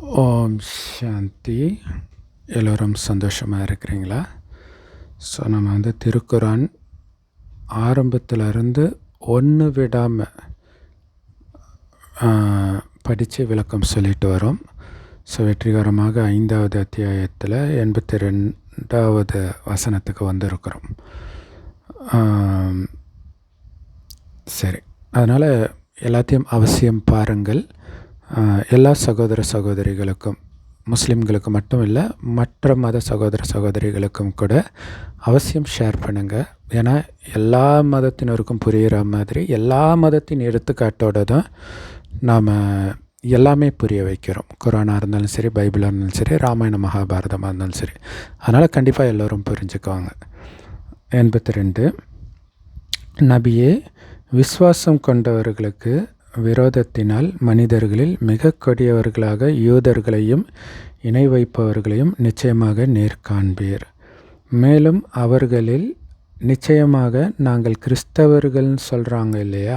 ஓம் சாந்தி. எல்லோரும் சந்தோஷமாக இருக்கிறீங்களா? ஸோ நம்ம திருக்குரான் ஆரம்பத்திலிருந்து ஒன்று விடாமல் படித்து விளக்கம் சொல்லிட்டு வரோம். ஸோ வெற்றிகரமாக 5வது அத்தியாயத்தில் 82வது வசனத்துக்கு வந்திருக்கிறோம். சரி, அதனால் எல்லாத்தையும் அவசியம் பாருங்கள். எல்லா சகோதர சகோதரிகளுக்கும், முஸ்லீம்களுக்கு மட்டும் இல்லை, மற்ற மத சகோதர சகோதரிகளுக்கும் கூட அவசியம் ஷேர் பண்ணுங்கள். ஏன்னா எல்லா மதத்தினருக்கும் புரிகிற மாதிரி எல்லா மதத்தின் எடுத்துக்காட்டோடு தான் நாம் எல்லாமே புரிய வைக்கிறோம். குரானாக இருந்தாலும் சரி, பைபிளாக இருந்தாலும் சரி, ராமாயண மகாபாரதமாக இருந்தாலும் சரி. அதனால் கண்டிப்பாக எல்லோரும் புரிஞ்சுக்குவாங்க. 82 நபியே, விசுவாசம் கொண்டவர்களுக்கு விரோதத்தினால் மனிதர்களில் மிக கொடியவர்களாக யூதர்களையும் இணை வைப்பவர்களையும் நிச்சயமாக நேர்காண்பீர். மேலும் அவர்களில் நிச்சயமாக நாங்கள் கிறிஸ்தவர்கள்னு சொல்கிறாங்க இல்லையா,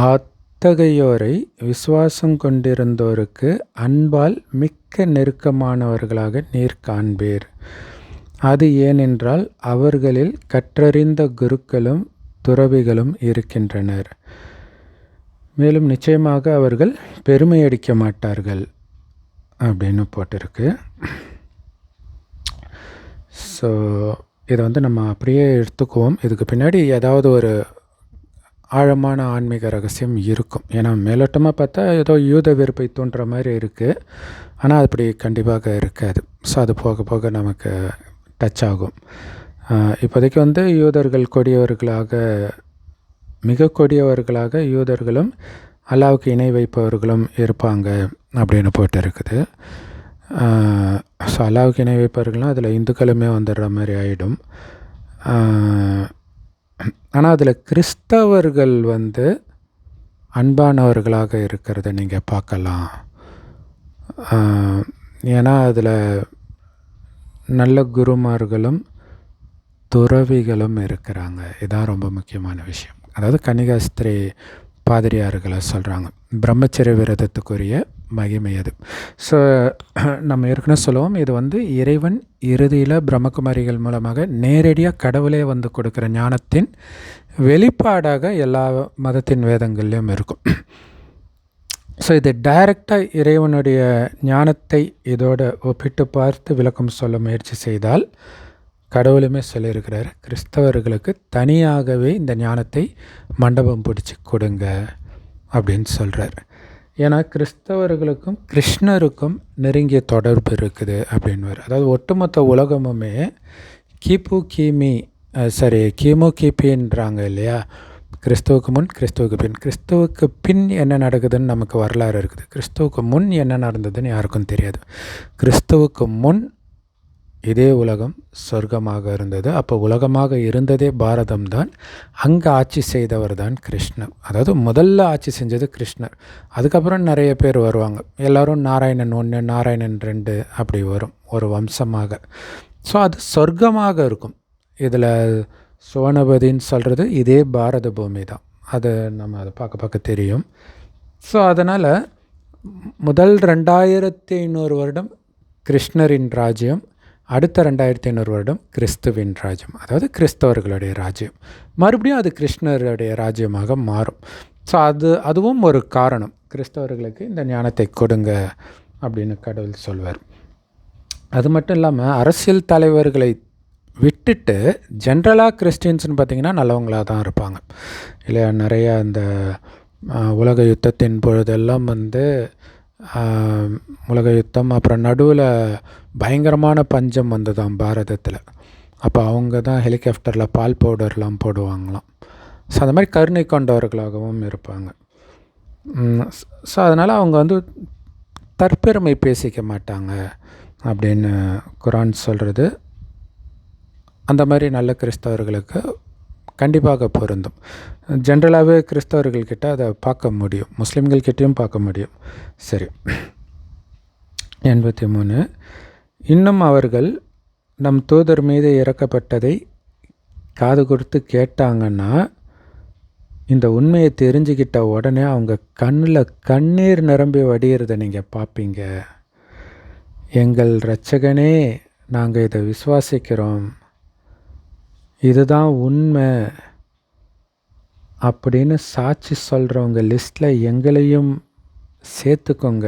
அத்தகையோரை விசுவாசம் கொண்டிருந்தோருக்கு அன்பால் மிக்க நெருக்கமானவர்களாக நேர்காண்பீர். அது ஏனென்றால் அவர்களில் கற்றறிந்த குருக்களும் துறவிகளும் இருக்கின்றனர். மேலும் நிச்சயமாக அவர்கள் பெருமையடிக்க மாட்டார்கள் அப்படின்னு போட்டிருக்கு. ஸோ இதை நம்ம அப்படியே எடுத்துக்குவோம். இதுக்கு பின்னாடி ஏதாவது ஒரு ஆழமான ஆன்மீக ரகசியம் இருக்கும். ஏன்னா மேலோட்டமாக பார்த்தா ஏதோ யூத வெறுப்பை தோன்ற மாதிரி இருக்குது, ஆனால் அப்படி கண்டிப்பாக இருக்காது. ஸோ அது போக போக நமக்கு டச் ஆகும். இப்போதைக்கு யூதர்கள் கொடியவர்களாக, மிக கொடியவர்களாக யூதர்களும் அல்லாவுக்கு இணை வைப்பவர்களும் இருப்பாங்க அப்படின்னு போட்டு இருக்குது. ஸோ அல்லாவுக்கு இணை வைப்பவர்கள்லாம் அதில் இந்துக்களுமே வந்துடுற மாதிரி ஆகிடும். ஆனால் அதில் கிறிஸ்தவர்கள் அன்பானவர்களாக இருக்கிறத நீங்கள் பார்க்கலாம். ஏன்னா அதில் நல்ல குருமார்களும் துறவிகளும் இருக்கிறாங்க. இதுதான் ரொம்ப முக்கியமான விஷயம். அதாவது கன்னிகாஸ்திரி பாதிரியார்களை சொல்கிறாங்க. பிரம்மச்சரிய விரதத்துக்குரிய மகிமை அது. ஸோ நம்ம ஏற்கனவே சொல்லுவோம், இது இறைவன் இறுதியில் பிரம்மகுமாரிகள் மூலமாக நேரடியாக கடவுளே கொடுக்குற ஞானத்தின் வெளிப்பாடாக எல்லா மதத்தின் வேதங்கள்லேயும் இருக்கும். ஸோ இது டைரெக்டாக இறைவனுடைய ஞானத்தை இதோடு ஒப்பிட்டு பார்த்து விளக்கம் சொல்ல முயற்சி செய்தால், கடவுளுமே சொல்லியிருக்கிறார், கிறிஸ்தவர்களுக்கு தனியாகவே இந்த ஞானத்தை மண்டபம் பிடிச்சி கொடுங்க அப்படின்னு சொல்கிறார். ஏன்னா கிறிஸ்தவர்களுக்கும் கிருஷ்ணருக்கும் நெருங்கிய தொடர்பு இருக்குது அப்படின்வார். அதாவது ஒட்டுமொத்த உலகமுமே கிமு கிபின்றாங்க இல்லையா, கிறிஸ்துவுக்கு முன் கிறிஸ்துவுக்கு பின். கிறிஸ்துவுக்கு பின் என்ன நடக்குதுன்னு நமக்கு வரலாறு இருக்குது. கிறிஸ்துவுக்கு முன் என்ன நடந்ததுன்னு யாருக்கும் தெரியாது. கிறிஸ்துவுக்கு முன் இதே உலகம் சொர்க்கமாக இருந்தது. அப்போ உலகமாக இருந்ததே பாரதம் தான். அங்கே ஆட்சி செய்தவர் தான் கிருஷ்ணர். அதாவது முதல்ல ஆட்சி செஞ்சது கிருஷ்ணர். அதுக்கப்புறம் நிறைய பேர் வருவாங்க. எல்லோரும் நாராயணன் 1, நாராயணன் 2 அப்படி வரும் ஒரு வம்சமாக. ஸோ அது சொர்க்கமாக இருக்கும். இதில் சுவனபதின்னு சொல்கிறது இதே பாரத பூமி தான். அது நம்ம அதை பார்க்க தெரியும். ஸோ அதனால் முதல் 2500 வருடம் கிருஷ்ணரின் ராஜ்யம், அடுத்த 2500 வருடம் கிறிஸ்துவின் ராஜ்யம், அதாவது கிறிஸ்தவர்களுடைய ராஜ்யம். மறுபடியும் அது கிருஷ்ணருடைய ராஜ்யமாக மாறும். ஸோ அதுவும் ஒரு காரணம், கிறிஸ்தவர்களுக்கு இந்த ஞானத்தை கொடுங்க அப்படின்னு கடவுள் சொல்வார். அது மட்டும் இல்லாமல் அரசியல் தலைவர்களை விட்டுட்டு ஜென்ரலாக கிறிஸ்டின்ஸ்னு பார்த்திங்கன்னா நல்லவங்களாக தான் இருப்பாங்க இல்லையா. நிறையா இந்த உலக யுத்தத்தின் பொழுதெல்லாம் உலக யுத்தம், அப்புறம் நடுவில் பயங்கரமான பஞ்சம் வந்ததாம் பாரதத்தில். அப்போ அவங்க தான் ஹெலிகாப்டரில் பால் பவுடர்லாம் போடுவாங்களாம். ஸோ அந்த மாதிரி கருணை கொண்டவர்களாகவும் இருப்பாங்க. ஸோ அதனால் அவங்க தற்பெருமை பேசிக்க மாட்டாங்க அப்படின்னு குரான் சொல்கிறது. அந்த மாதிரி நல்ல கிறிஸ்தவர்களுக்கு கண்டிப்பாக பொருந்தும். ஜென்ரலாகவே கிறிஸ்தவர்கள்கிட்ட அதை பார்க்க முடியும், முஸ்லீம்கள்கிட்டையும் பார்க்க முடியும். சரி, 83 இன்னும் அவர்கள் நம் தூதர் மீது இறக்கப்பட்டதை காது கொடுத்து கேட்டாங்கன்னா இந்த உண்மையை தெரிஞ்சுக்கிட்ட உடனே அவங்க கண்ணில் கண்ணீர் நிரம்பி வடிகிறத நீங்கள் பார்ப்பீங்க. எங்கள் இரட்சகனே, நாங்கள் இதை விசுவாசிக்கிறோம், இதுதான் உண்மை அப்படின்னு சாட்சி சொல்கிறவங்க லிஸ்ட்டில் எங்களையும் சேர்த்துக்கோங்க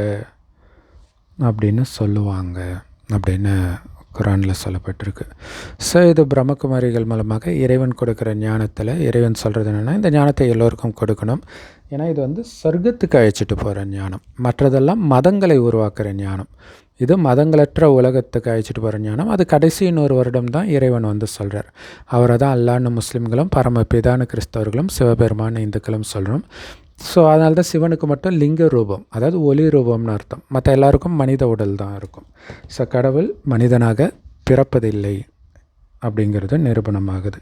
அப்படின்னு சொல்லுவாங்க அப்படின்னு குரானில் சொல்லப்பட்டிருக்கு. ஸோ இது பிரம்மகுமாரிகள் மூலமாக இறைவன் கொடுக்குற ஞானத்தில் இறைவன் சொல்கிறது என்னென்னா, இந்த ஞானத்தை எல்லோருக்கும் கொடுக்கணும். ஏன்னா இது வந்து சொர்க்கத்துக்கு அழைச்சிட்டு போகிற ஞானம். மற்றதெல்லாம் மதங்களை உருவாக்குற ஞானம். இது மதங்களற்ற உலகத்துக்கு அழைச்சிட்டு போகிற ஞானம். அது கடைசி 100 வருடம் தான் இறைவன் வந்து சொல்கிறார். அவரை தான் அல்லான்னு முஸ்லீம்களும் பரமபிதான கிறிஸ்தவர்களும் சிவபெருமான் இந்துக்களும் சொல்கிறோம். ஸோ அதனால தான் சிவனுக்கு மட்டும் லிங்க ரூபம், அதாவது ஒளி ரூபம்னு அர்த்தம். மற்ற எல்லாருக்கும் மனித உடல் தான் இருக்கும். ஸோ கடவுள் மனிதனாக பிறப்பதில்லை அப்படிங்கிறது நிரூபணமாகுது.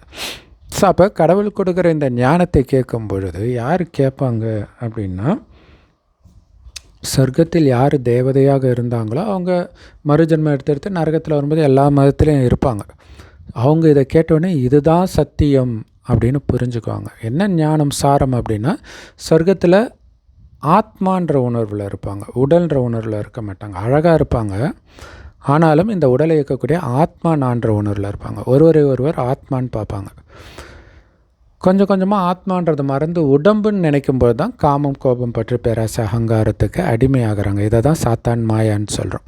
ஸோ அப்போ கடவுள் கொடுக்குற இந்த ஞானத்தை கேட்கும் பொழுது யார் கேட்பாங்க அப்படின்னா, சொர்க்கத்தில் யார் தேவதையாக இருந்தாங்களோ அவங்க மறுஜன்மம் எடுத்து நரகத்தில் வரும்போது எல்லா மதத்துலேயும் இருப்பாங்க. அவங்க இதை கேட்டோடனே இதுதான் சத்தியம் அப்படின்னு புரிஞ்சுக்குவாங்க. என்ன ஞானம் சாரம் அப்படின்னா, சொர்க்கத்தில் ஆத்மான்ற உணர்வில் இருப்பாங்க, உடல்ன்ற உணர்வில் இருக்க மாட்டாங்க. அழகாக இருப்பாங்க, ஆனாலும் இந்த உடலை இயக்கக்கூடிய ஆத்மா நான்ற உணர்வில் இருப்பாங்க. ஒருவர் ஆத்மான்னு பார்ப்பாங்க. கொஞ்சம் கொஞ்சமாக ஆத்மான்றதை மறந்து உடம்புன்னு நினைக்கும்போது தான் காமம், கோபம், பற்று, பேராசை, அகங்காரத்துக்கு அடிமையாகிறாங்க. இதை தான் சாத்தான், மாயான்னு சொல்கிறோம்.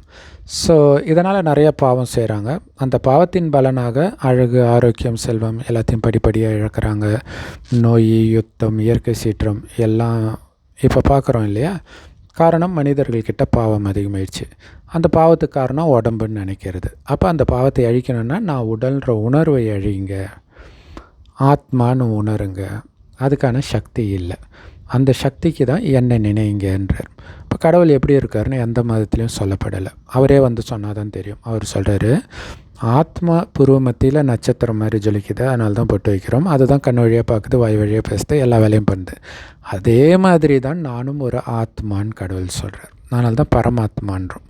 ஸோ இதனால் நிறைய பாவம் செய்கிறாங்க. அந்த பாவத்தின் பலனாக அழகு, ஆரோக்கியம், செல்வம் எல்லாத்தையும் படிப்படியாக இழக்கிறாங்க. நோய், யுத்தம், இயற்கை சீற்றம் எல்லாம் இப்போ பார்க்குறோம் இல்லையா? காரணம் மனிதர்கள்கிட்ட பாவம் அதிகமாகிடுச்சு. அந்த பாவத்துக்கு காரணம் உடம்புன்னு நினைக்கிறது. அப்போ அந்த பாவத்தை அழிக்கணும்னா நான் உடல்ன்ற உணர்வை அழிங்க, ஆத்மானு உணருங்க. அதுக்கான சக்தி இல்லை. அந்த சக்திக்கு தான் என்னை நினைங்கன்றார். இப்போ கடவுள் எப்படி இருக்காருன்னு எந்த மதத்துலேயும் சொல்லப்படலை. அவரே வந்து சொன்னால் தான் தெரியும். அவர் சொல்கிறாரு, ஆத்மா பூர்வ மத்தியில் நட்சத்திரம் மாதிரி ஜொலிக்குது, அதனால தான் பொட்டு வைக்கிறோம். அதுதான் கண் வழியாக பார்க்குது, வாய் வழியாக பேசுது, எல்லா வேலையும் பண்ணுது. அதே மாதிரி தான் நானும் ஒரு ஆத்மான்னு கடவுள் சொல்கிறார். அதனால தான் பரமாத்மான்றோம்.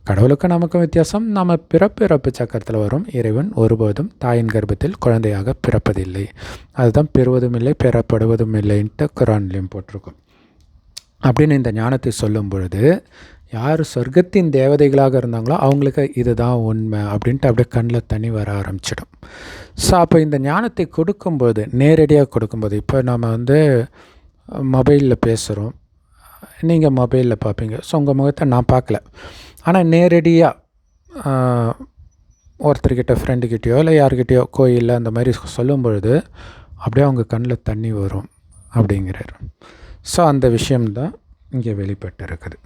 கடவுளுக்கும் நமக்கும் வித்தியாசம், நம்ம பிறப்பு சக்கரத்தில் வரும். இறைவன் ஒருபோதும் தாயின் கர்ப்பத்தில் குழந்தையாக பிறப்பதில்லை. அதுதான் பெறுவதும் இல்லை, பெறப்படுவதும் இல்லைன்ட்டு குரான்லேயும் போட்டிருக்கும். அப்படின்னு இந்த ஞானத்தை சொல்லும் பொழுது யார் சொர்க்கத்தின் தேவதைகளாக இருந்தாங்களோ அவங்களுக்கு இதுதான் உண்மை அப்படின்ட்டு அப்படியே கண்ணில் தண்ணி வர ஆரம்பிச்சிடும். ஸோ அப்போ இந்த ஞானத்தை கொடுக்கும்போது, நேரடியாக கொடுக்கும்போது, இப்போ நம்ம வந்து மொபைலில் பேசுகிறோம், நீங்கள் மொபைலில் பார்ப்பீங்க. ஸோ உங்கள் முகத்தை நான் பார்க்கல, ஆனால் நேரடியாக ஒருத்தர்கிட்ட ஃப்ரெண்டுக்கிட்டேயோ இல்லை யார்கிட்டையோ கோயிலில் அந்த மாதிரி சொல்லும் பொழுது அப்படியே அவங்க கண்ணில் தண்ணி வரும் அப்படிங்கிறார். ஸோ அந்த விஷயம்தான் இங்கே வெளிப்பட்டு இருக்குது.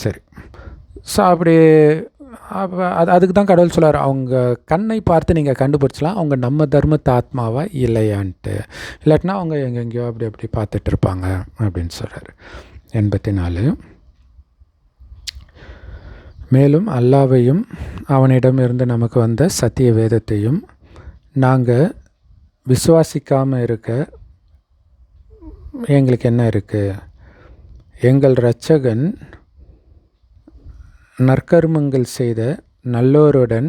சரி. ஸோ அப்படி அதுக்கு தான் கடவுள் சொல்கிறார், அவங்க கண்ணை பார்த்து நீங்கள் கண்டுபிடிச்சலாம் அவங்க நம்ம தர்மத்து ஆத்மாவா இல்லையான்ட்டு. இல்லாட்டினா அவங்க எங்கெங்கேயோ அப்படி பார்த்துட்டு இருப்பாங்க அப்படின்னு சொல்கிறார். 84. மேலும் அல்லாவையும் அவனிடமிருந்து நமக்கு வந்த சத்திய வேதத்தையும் நாங்கள் விசுவாசிக்காமல் இருக்க எங்களுக்கு என்ன இருக்குது? எங்கள் இரட்சகன் நற்கர்மங்கள் செய்த நல்லோருடன்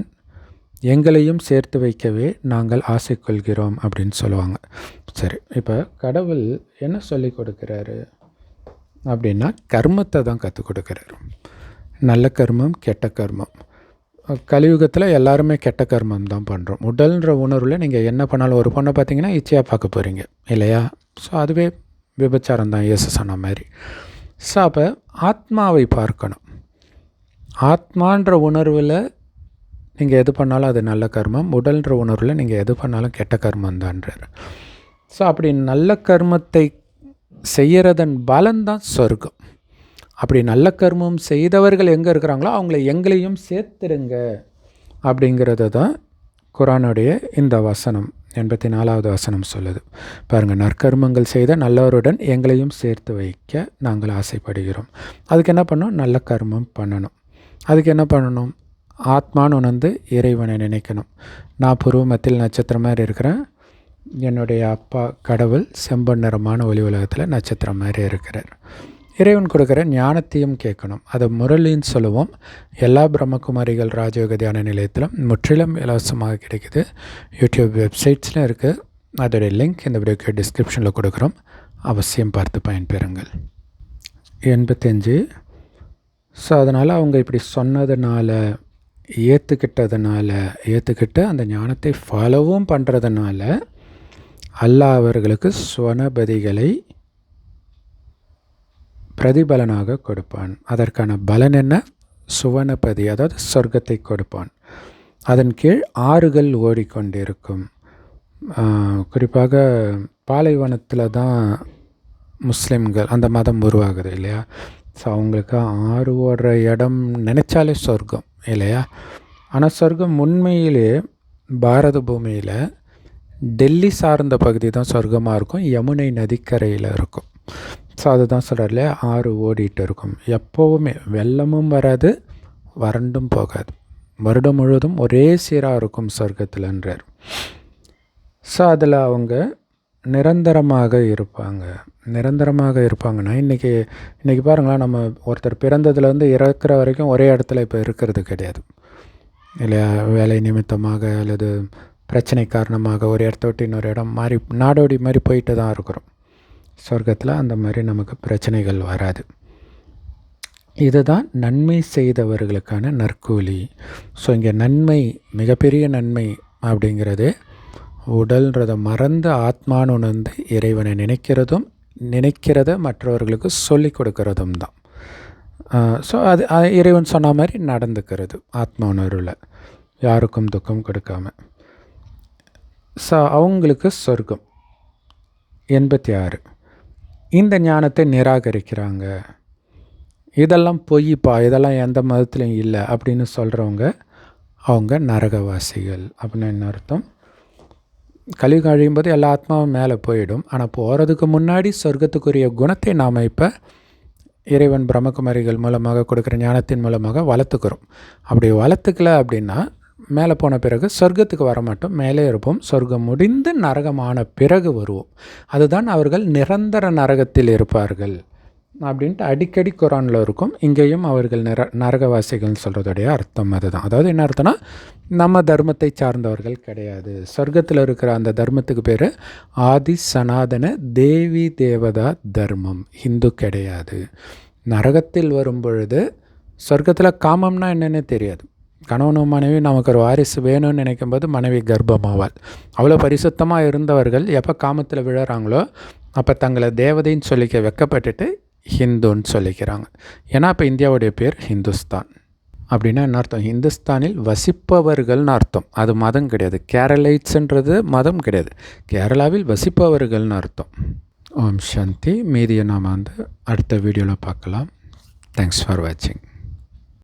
எங்களையும் சேர்த்து வைக்கவே நாங்கள் ஆசை கொள்கிறோம் அப்படின்னு சொல்லுவாங்க. சரி, இப்போ கடவுள் என்ன சொல்லி கொடுக்குறாரு அப்படின்னா, கர்மத்தை தான் கற்றுக் கொடுக்குறாரு. நல்ல கர்மம், கெட்ட கர்மம். கலியுகத்தில் எல்லாருமே கெட்ட கர்மம் தான் பண்ணுறோம். உடல்ன்ற உணர்வில் நீங்கள் என்ன பண்ணாலும், ஒரு பொண்ணை பார்த்தீங்கன்னா இச்சையாக பார்க்க போகிறீங்க இல்லையா? ஸோ அதுவே விபச்சாரம் தான், இயேசு சொன்ன மாதிரி. ஸோ அப்போ ஆத்மாவை பார்க்கணும். ஆத்மான்ற உணர்வில் நீங்கள் எது பண்ணாலும் அது நல்ல கர்மம், உடல்ன்ற உணர்வில் நீங்கள் எது பண்ணாலும் கெட்ட கர்மம் தான்றார். ஸோ அப்படி நல்ல கர்மத்தை செய்கிறதன் பலன்தான் சொர்க்கம். அப்படி நல்ல கர்மம் செய்தவர்கள் எங்கே இருக்கிறாங்களோ அவங்கள எங்களையும் சேர்த்துடுங்க அப்படிங்கிறது தான் குரானுடைய இந்த வசனம், 84வது வசனம் சொல்லுது. பாருங்கள், நற்கர்மங்கள் செய்த நல்லவருடன் எங்களையும் சேர்த்து வைக்க நாங்கள் ஆசைப்படுகிறோம். அதுக்கு என்ன பண்ணணும்? நல்ல கர்மம் பண்ணணும். அதுக்கு என்ன பண்ணணும்? ஆத்மான்னு உணர்ந்து இறைவனை நினைக்கணும். நான் புருவமத்தில் நட்சத்திரம் மாதிரி இருக்கிறேன், என்னுடைய அப்பா கடவுள் செம்பன் நிறமான ஒளி உலகத்தில் நட்சத்திரம் மாதிரி இருக்கிறார். இறைவன் கொடுக்குற ஞானத்தையும் கேட்கணும். அதை முரளின்னு சொல்லுவோம். எல்லா பிரம்மகுமாரிகள் ராஜயோக தியான நிலையத்திலும் முற்றிலும் இலவசமாக கிடைக்குது. யூடியூப் வெப்சைட்ஸ்லையும் இருக்குது. அதோடைய லிங்க் இந்த வீடியோக்கு டிஸ்கிரிப்ஷனில் கொடுக்குறோம். அவசியம் பார்த்து பயன்பெறுங்கள். 85. ஸோ அதனால் அவங்க இப்படி சொன்னதுனால, ஏற்றுக்கிட்டு அந்த ஞானத்தை ஃபாலோவும் பண்ணுறதுனால அல்லாஹ் அவர்களுக்கு ஸ்வனபதிகளை பிரதிபலனாக கொடுப்பான். அதற்கான பலன் என்ன? சுவனபதி, அதாவது சொர்க்கத்தை கொடுப்பான். அதன் கீழ் ஆறுகள் ஓடிக்கொண்டிருக்கும். குறிப்பாக பாலைவனத்தில் தான் முஸ்லீம்கள் அந்த மதம் உருவாகுது இல்லையா? ஸோ அவங்களுக்கு ஆறு ஓடுற இடம் நினச்சாலே சொர்க்கம் இல்லையா? ஆனால் சொர்க்கம் உண்மையிலே பாரத பூமியில் டெல்லி சார்ந்த பகுதி தான் சொர்க்கமாக இருக்கும். யமுனை நதிக்கரையில் இருக்கும். ஸோ அதுதான் சொல்கிறார் இல்லையா, ஆறு ஓடிட்டு இருக்கும். எப்போவுமே வெள்ளமும் வராது, வறண்டும் போகாது, வருடம் முழுவதும் ஒரே சீராக இருக்கும் சொர்க்கத்தில்ன்றார். ஸோ அதில் அவங்க நிரந்தரமாக இருப்பாங்கன்னா இன்றைக்கி பாருங்களேன், நம்ம ஒருத்தர் பிறந்ததுலேருந்து இறக்குற வரைக்கும் ஒரே இடத்துல இப்போ இருக்கிறது கிடையாது இல்லையா? வேலை நிமித்தமாக அல்லது பிரச்சனை காரணமாக ஒரு இடத்த விட்டு இன்னொரு இடம் மாறி நாடோடி மாதிரி போயிட்டு தான் இருக்கிறோம். சொர்க்கத்தில் அந்த மாதிரி நமக்கு பிரச்சனைகள் வராது. இதுதான் நன்மை செய்தவர்களுக்கான நற்கூலி. ஸோ இங்கே நன்மை, மிகப்பெரிய நன்மை அப்படிங்கிறது உடல்ன்றதை மறந்து ஆத்மான்னு உணர்ந்து இறைவனை நினைக்கிறத மற்றவர்களுக்கு சொல்லி கொடுக்கறதும் தான். ஸோ அது இறைவன் சொன்ன மாதிரி நடந்துக்கிறது ஆத்மா உணர்வில், யாருக்கும் துக்கம் கொடுக்காம. ஸோ அவங்களுக்கு சொர்க்கம். 86. இந்த ஞானத்தை நிராகரிக்கிறாங்க, இதெல்லாம் பொய்ப்பா, இதெல்லாம் எந்த மதத்துலையும் இல்லை அப்படின்னு சொல்கிறவங்க அவங்க நரகவாசிகள். அப்படின்னு என்ன அர்த்தம்? கலியுகம் அழியும்போது எல்லா ஆத்மாவும் மேலே போயிடும். ஆனால் போகிறதுக்கு முன்னாடி சொர்க்கத்துக்குரிய குணத்தை நாம் இப்போ இறைவன் பிரம்மகுமாரிகள் மூலமாக கொடுக்குற ஞானத்தின் மூலமாக வளர்த்துக்கிறோம். அப்படி வளர்த்துக்கல அப்படின்னா மேலே போன பிறகு சொர்க்கத்துக்கு வரமாட்டோம், மேலே இருப்போம். சொர்க்கம் முடிந்து நரகமான பிறகு வருவோம். அதுதான் அவர்கள் நிரந்தர நரகத்தில் இருப்பார்கள் அப்படின்ட்டு அடிக்கடி குரானில் இருக்கும். இங்கேயும் அவர்கள் நரகவாசிகள்னு சொல்கிறதுடைய அர்த்தம் அதுதான். அதாவது என்ன அர்த்தம்னா, நம்ம தர்மத்தை சார்ந்தவர்கள் கிடையாது. சொர்க்கத்தில் இருக்கிற அந்த தர்மத்துக்கு பேர் ஆதி சனாதன தேவி தேவதா தர்மம். ஹிந்து கிடையாது. நரகத்தில் வரும் பொழுது சொர்க்கத்தில் காமம்னா என்னென்னு தெரியாது. கணவனும் மனைவி நமக்கு ஒரு வாரிசு வேணும்னு நினைக்கும்போது மனைவி கர்ப்பமாவாள். அவ்வளோ பரிசுத்தமாக இருந்தவர்கள் எப்போ காமத்தில் விழுறாங்களோ அப்போ தங்களை தேவதைன்னு சொல்லிக்க வெக்கப்பட்டுட்டு ஹிந்துன்னு சொல்லிக்கிறாங்க. ஏன்னா இப்போ இந்தியாவுடைய பேர் ஹிந்துஸ்தான். அப்படின்னா என்ன அர்த்தம்? ஹிந்துஸ்தானில் வசிப்பவர்கள்னு அர்த்தம். அது மதம் கிடையாது. கேரளைட்ஸுன்றது மதம் கிடையாது, கேரளாவில் வசிப்பவர்கள்னு அர்த்தம். ஓம் சாந்தி. மீதியை நாம் அடுத்த வீடியோவில் பார்க்கலாம். தேங்க்ஸ் ஃபார் வாட்சிங்.